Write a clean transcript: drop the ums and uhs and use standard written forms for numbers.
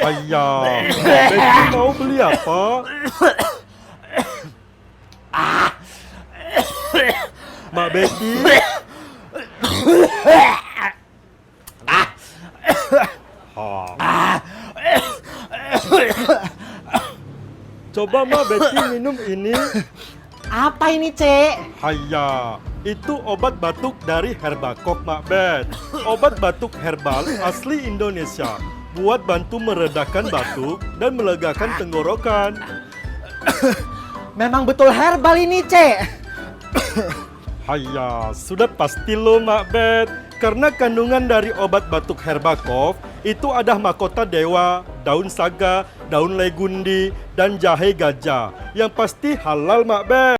Ayah, Betty mau beli apa? Mak Betty, coba Mak Betty minum ini. Apa ini, Cek? Hayya, itu obat batuk dari Herbakov Mak Bet. Obat batuk herbal asli Indonesia. Buat bantu meredakan batuk dan melegakan tenggorokan. Memang betul herbal ini, Cek. Hayya, sudah pasti lo Mak Bet. Karena kandungan dari obat batuk Herbakov itu ada mahkota dewa, daun saga, daun legundi, dan jahe gajah. Yang pasti halal Mak Bet.